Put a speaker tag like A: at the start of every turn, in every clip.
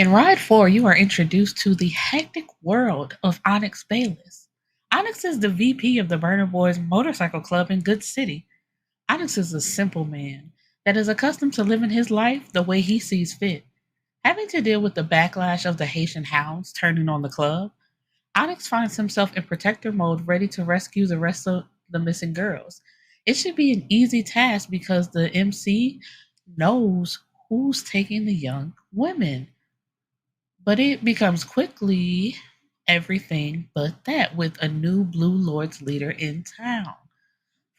A: In Ride 4, you are introduced to the hectic world of Onyx Baylis. Onyx is the VP of the Burner Boyz motorcycle club in Goode City. Onyx is a simple man that is accustomed to living his life the way he sees fit. Having to deal with the backlash of the Haitian Hounds turning on the club, Onyx finds himself in protector mode, ready to rescue the rest of the missing girls. It should be an easy task because the MC knows who's taking the young women. But it becomes quickly everything but that with a new Bleu Lords leader in town.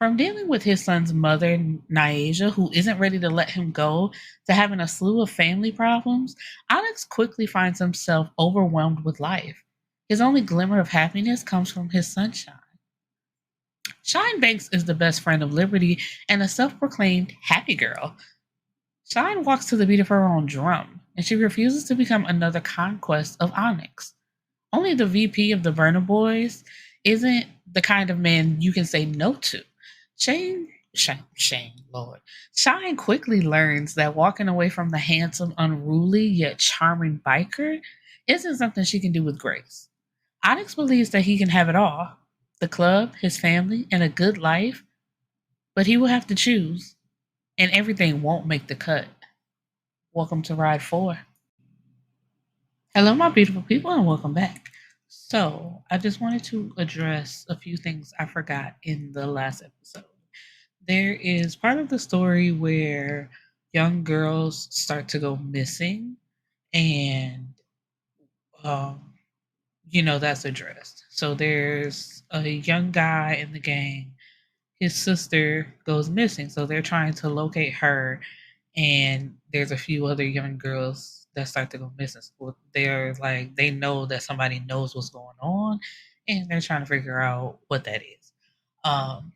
A: From dealing with his son's mother, Nyasia, who isn't ready to let him go, to having a slew of family problems, Onyx quickly finds himself overwhelmed with life. His only glimmer of happiness comes from his sunshine. Shine Banks is the best friend of Liberty and a self proclaimed happy girl. Shine walks to the beat of her own drum, and she refuses to become another conquest of Onyx. Only the VP of the Burner Boyz isn't the kind of man you can say no to. Lord. Shine quickly learns that walking away from the handsome, unruly, yet charming biker isn't something she can do with grace. Onyx believes that he can have it all: the club, his family, and a good life, but he will have to choose, and everything won't make the cut. Welcome to Ride 4. Hello, my beautiful people, and welcome back. So, I just wanted to address a few things I forgot in the last episode. There is part of the story where young girls start to go missing, and um, that's addressed. So, there's a young guy in the gang. His sister goes missing, so they're trying to locate her, and there's a few other young girls that start to go missing. So they're like, they know that somebody knows what's going on, and they're trying to figure out what that is. Um,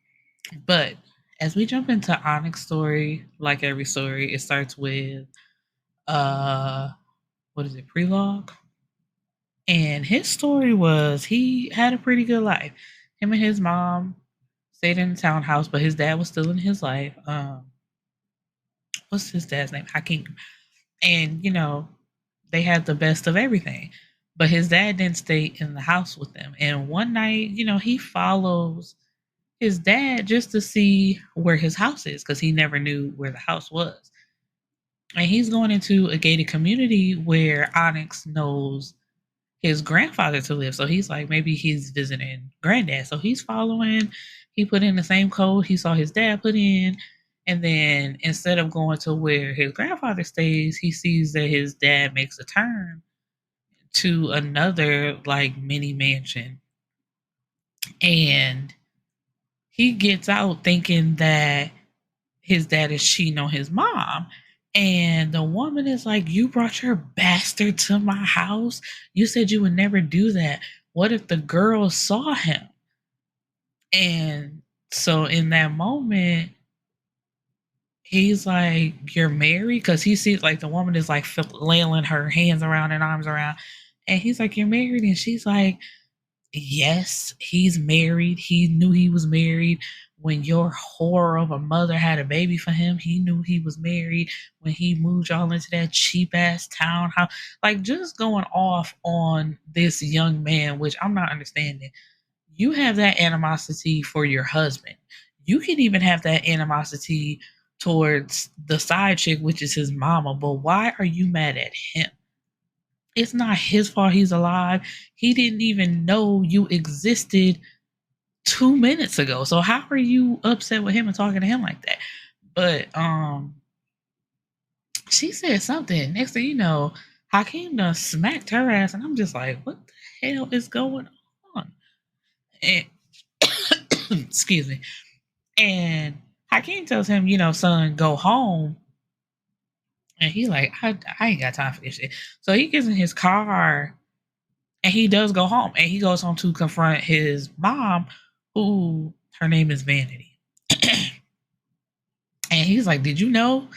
A: but as we jump into Onyx story, like every story, it starts with uh what is it, prologue? And his story was he had a pretty good life. Him and his mom stayed in the townhouse, but his dad was still in his life. What's his dad's name? Hakeem. And they had the best of everything. But his dad didn't stay in the house with them. And one night, he follows his dad just to see where his house is because he never knew where the house was. And he's going into a gated community where Onyx knows his grandfather to live. So he's like, maybe he's visiting granddad. So he's following. He put in the same code he saw his dad put in. And then instead of going to where his grandfather stays, he sees that his dad makes a turn to another like mini mansion. And he gets out thinking that his dad is cheating on his mom. And the woman is like, "You brought your bastard to my house? You said you would never do that. What if the girls saw him?" And so in that moment, he's like, "You're married?" Because he sees like the woman is like flailing her hands around and arms around. And he's like, "You're married?" And she's like, "Yes, he's married. He knew he was married. When your whore of a mother had a baby for him, he knew he was married. When he moved y'all into that cheap ass townhouse." Like, just going off on this young man, which I'm not understanding. You have that animosity for your husband. You can even have that animosity towards the side chick, which is his mama. But why are you mad at him? It's not his fault he's alive. He didn't even know you existed 2 minutes ago. So how are you upset with him and talking to him like that? But she said something. Next thing you know, Hakeem done smacked her ass, and I'm just like, what the hell is going on? And excuse me. And Hakeem tells him, son, go home. And he's like, I ain't got time for this shit. So he gets in his car and he does go home. And he goes home to confront his mom, who her name is Vanity. And he's like, "Did you know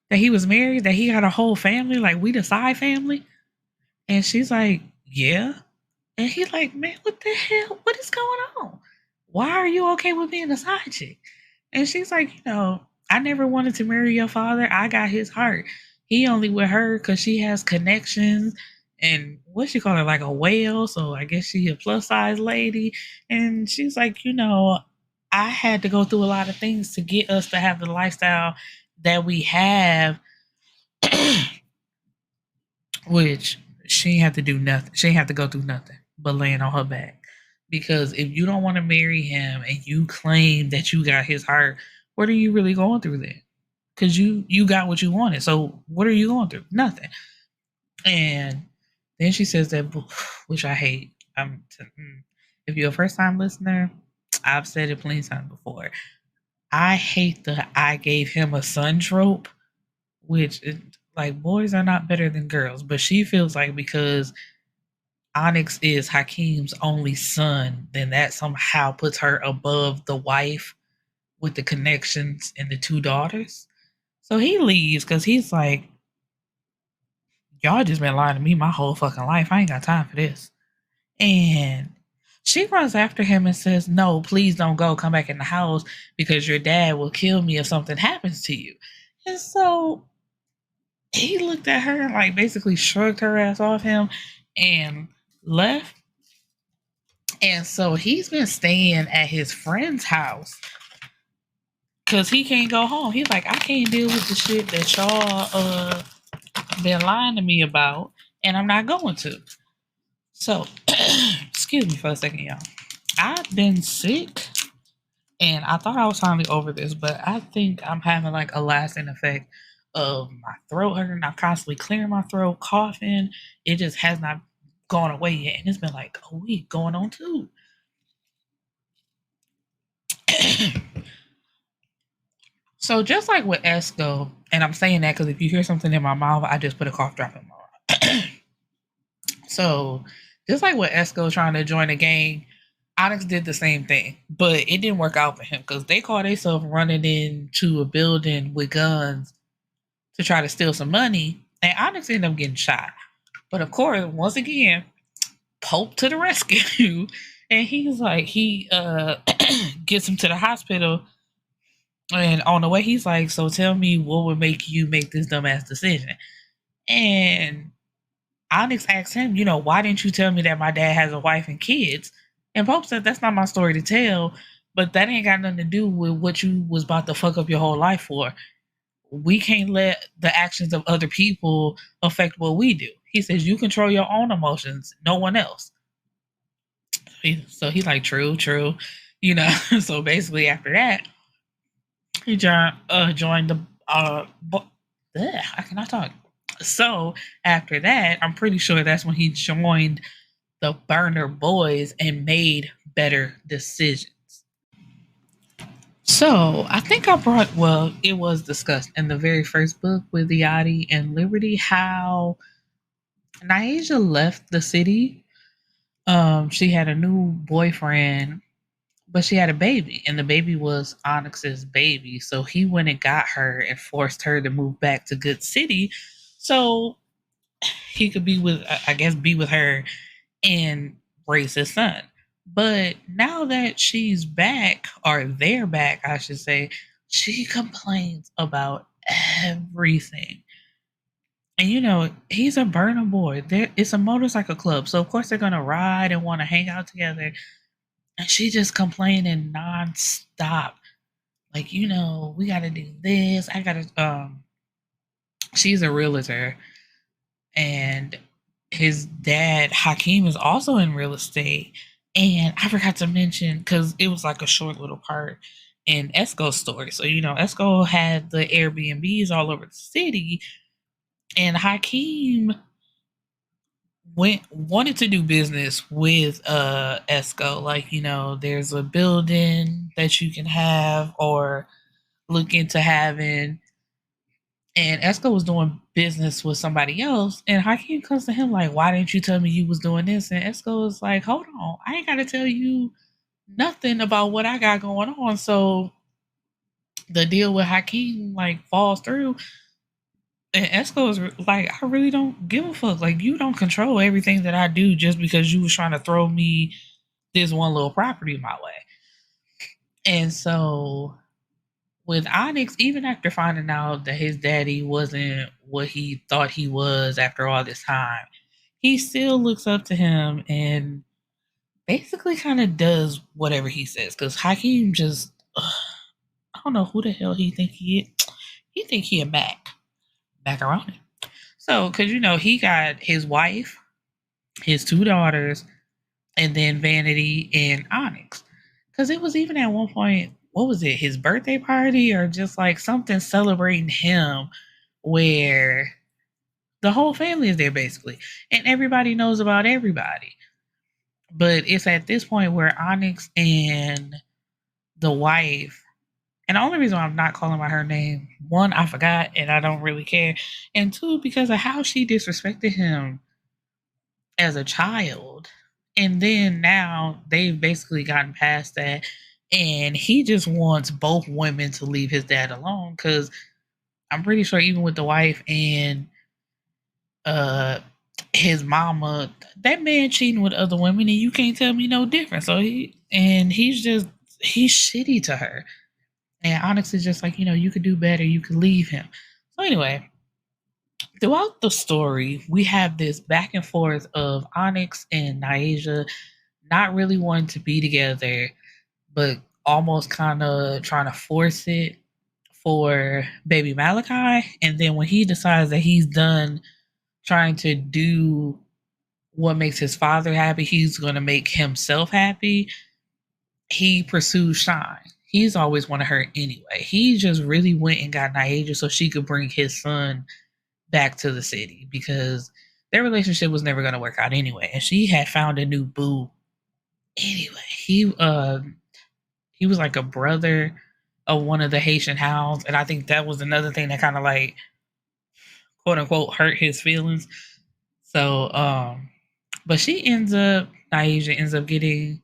A: that he was married? That he had a whole family? Like, we the side family?" And she's like, "Yeah." And he's like, "Man, what the hell? What is going on? Why are you okay with being a side chick?" And she's like, "I never wanted to marry your father. I got his heart. He only with her because she has connections and what she call her, like a whale. So I guess she a plus size lady. And she's like, I had to go through a lot of things to get us to have the lifestyle that we have, which she ain't have to do nothing. She ain't have to go through nothing but laying on her back. Because if you don't want to marry him and you claim that you got his heart, what are you really going through then? Because you got what you wanted. So what are you going through? Nothing. And then she says that, which I hate. If you're a first time listener, I've said it plenty of times before. I hate the I gave him a son trope, which like boys are not better than girls, but she feels like because Onyx is Hakeem's only son, then that somehow puts her above the wife with the connections and the two daughters. So he leaves because he's like, y'all just been lying to me my whole fucking life. I ain't got time for this. And she runs after him and says, no, please don't go. Come back in the house because your dad will kill me if something happens to you. And so he looked at her and like basically shrugged her ass off him and left. And so he's been staying at his friend's house because he can't go home. He's like, I can't deal with the shit that y'all been lying to me about, and I'm not going to. So, excuse me for a second, y'all. I've been sick, and I thought I was finally over this, but I think I'm having like a lasting effect of my throat hurting. I'm constantly clearing my throat, coughing. It just has not gone away yet, and it's been like a week going on too. So just like with Esco, and I'm saying that because if you hear something in my mouth, I just put a cough drop in my mouth. So just like with Esco trying to join a gang, Onyx did the same thing, but it didn't work out for him because they caught themselves running into a building with guns to try to steal some money, and Onyx ended up getting shot. But of course, once again, Pope to the rescue, and he's like, he gets him to the hospital, and on the way, he's like, so tell me what would make you make this dumbass decision? And Onyx asked him, why didn't you tell me that my dad has a wife and kids? And Pope said, that's not my story to tell, but that ain't got nothing to do with what you was about to fuck up your whole life for. We can't let the actions of other people affect what we do. He says, you control your own emotions, no one else. So he's like, true. So basically after that, he joined the, I cannot talk. So after that, I'm pretty sure that's when he joined the Burner Boyz and made better decisions. So I think it was discussed in the very first book with Yachty and Liberty how Nyasha left the city. She had a new boyfriend, but she had a baby, and the baby was Onyx's baby. So he went and got her and forced her to move back to Goode City so he could be with her and raise his son. But now that she's back, or they're back, I should say, she complains about everything. And he's a Burner Boy. It's a motorcycle club, so of course they're gonna ride and want to hang out together. And she just complaining nonstop. Like, we gotta do this. I gotta she's a realtor, and his dad Hakeem is also in real estate. And I forgot to mention, because it was like a short little part in Esco's story. So Esco had the Airbnbs all over the city, and Hakeem wanted to do business with Esco. Like, there's a building that you can have or look into having. And Esco was doing business with somebody else, and Hakeem comes to him like, why didn't you tell me you was doing this? And Esco was like, hold on, I ain't got to tell you nothing about what I got going on. So the deal with Hakeem like falls through, and Esco is like, I really don't give a fuck. Like, you don't control everything that I do just because you was trying to throw me this one little property my way. And so with Onyx, even after finding out that his daddy wasn't what he thought he was after all this time, he still looks up to him and basically kind of does whatever he says. Because Hakeem just, I don't know who the hell he think he is. He think he a back around him. So, because he got his wife, his two daughters, and then Vanity and Onyx. Because it was even at one point, what was it, his birthday party or just like something celebrating him where the whole family is there basically. And everybody knows about everybody. But it's at this point where Onyx and the wife, and the only reason why I'm not calling by her name, one, I forgot and I don't really care. And two, because of how she disrespected him as a child. And then now they've basically gotten past that. And he just wants both women to leave his dad alone. Because I'm pretty sure even with the wife and his mama, that man cheating with other women and you can't tell me no different. So he's shitty to her. And Onyx is just like, you could do better, you could leave him. So anyway, throughout the story, we have this back and forth of Onyx and Naija not really wanting to be together, but almost kind of trying to force it for baby Malachi. And then when he decides that he's done trying to do what makes his father happy, he's going to make himself happy, he pursues Shine. He's always wanted her anyway. He just really went and got Naija so she could bring his son back to the city because their relationship was never going to work out anyway. And she had found a new boo anyway. He was like a brother of one of the Haitian Hounds. And I think that was another thing that kind of like, quote unquote, hurt his feelings. So, but Naija ends up getting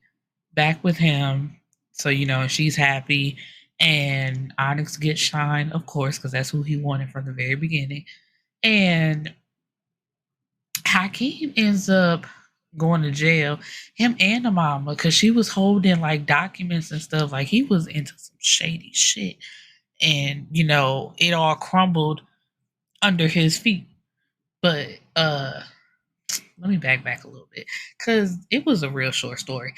A: back with him. So, she's happy. And Onyx gets Shine, of course, because that's who he wanted from the very beginning. And Hakeem ends up going to jail, him and the mama, because she was holding like documents and stuff. Like he was into some shady shit. And, it all crumbled under his feet. But let me back a little bit. Cause it was a real short story.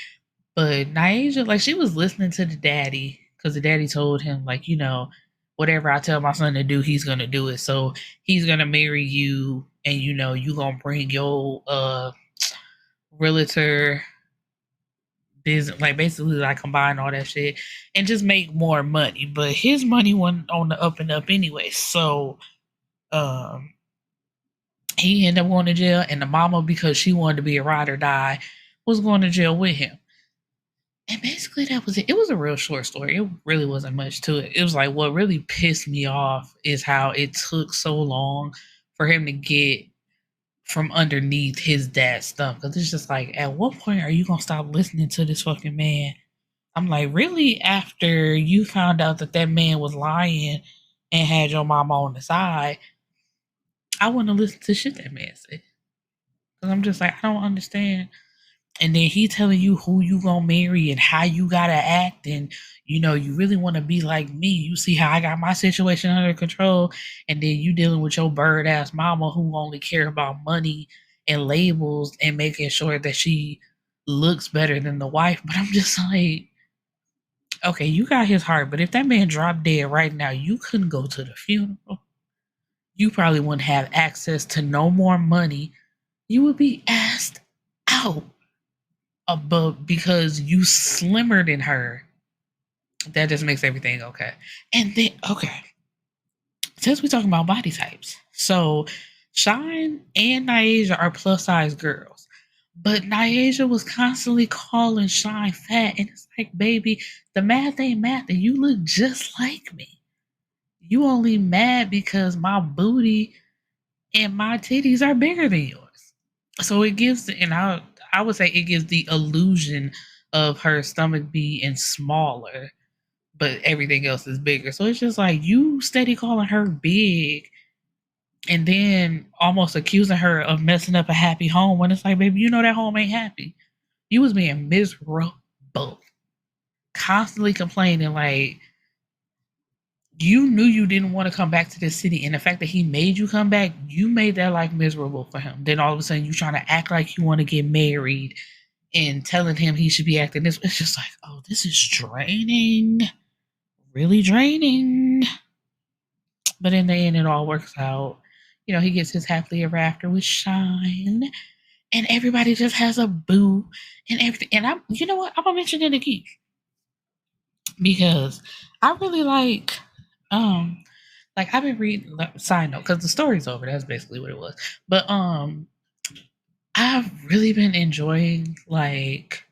A: But Naija, like she was listening to the daddy, because the daddy told him, like, whatever I tell my son to do, he's gonna do it. So he's gonna marry you, and you gonna bring your realtor business, like basically like combine all that shit and just make more money. But his money went on the up and up anyway. So he ended up going to jail, and the mama, because she wanted to be a ride or die, was going to jail with him. And basically that was it. It was a real short story. It really wasn't much to it. It was like what really pissed me off is how it took so long for him to get from underneath his dad's stomach. Because it's just like, at what point are you going to stop listening to this fucking man? I'm like, really? After you found out that man was lying and had your mama on the side, I wouldn't have listened to shit that man said. Because I'm just like, I don't understand. And then he telling you who you gonna marry and how you gotta act, and you really want to be like me. You see how I got my situation under control, and then you dealing with your bird ass mama who only care about money and labels and making sure that she looks better than the wife. But I'm just like, okay, you got his heart, but if that man dropped dead right now, you couldn't go to the funeral. You probably wouldn't have access to no more money. You would be asked out. But because you slimmer than her, that just makes everything okay. And then, okay, since we're talking about body types, so Shine and Naija are plus size girls, but Naija was constantly calling Shine fat, and it's like, baby, the math ain't math, and you look just like me. You only mad because my booty and my titties are bigger than yours. So it gives, and I would say it gives the illusion of her stomach being smaller, but everything else is bigger. So it's just like you steady calling her big and then almost accusing her of messing up a happy home when it's like, baby, that home ain't happy. You was being miserable, constantly complaining like you knew you didn't want to come back to this city, and the fact that he made you come back, you made that life miserable for him. Then all of a sudden, you trying to act like you want to get married and telling him he should be acting this. It's just like, oh, this is draining, really draining. But in the end, it all works out. You know, he gets his happily ever after with Shine, and everybody just has a boo and everything. And I'm, you know what? I'm gonna mention it again because I really like I've been reading. Side note, because the story's over. That's basically what it was. But I've really been enjoying like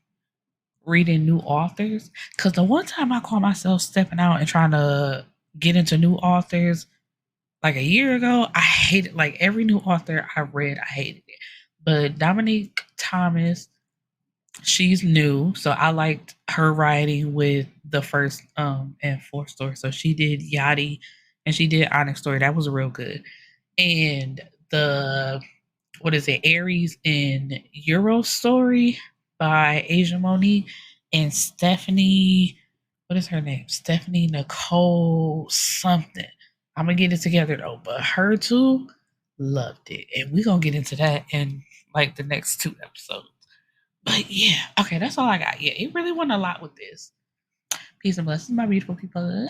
A: reading new authors because the one time I caught myself stepping out and trying to get into new authors like a year ago, I hated like every new author I read, I hated it. But Dominique Thomas, she's new, so I liked her writing with the first and fourth story. So she did Yachty and she did Onyx story. That was real good. And the what is it, Aries in Euro story by Asia Monique and Stephanie. What is her name? Stephanie Nicole something. I'm gonna get it together though, but her too loved it, and we're gonna get into that in like the next 2 episodes. But yeah, okay, that's all I got. Yeah, it really went a lot with this. Peace and blessings, my beautiful people.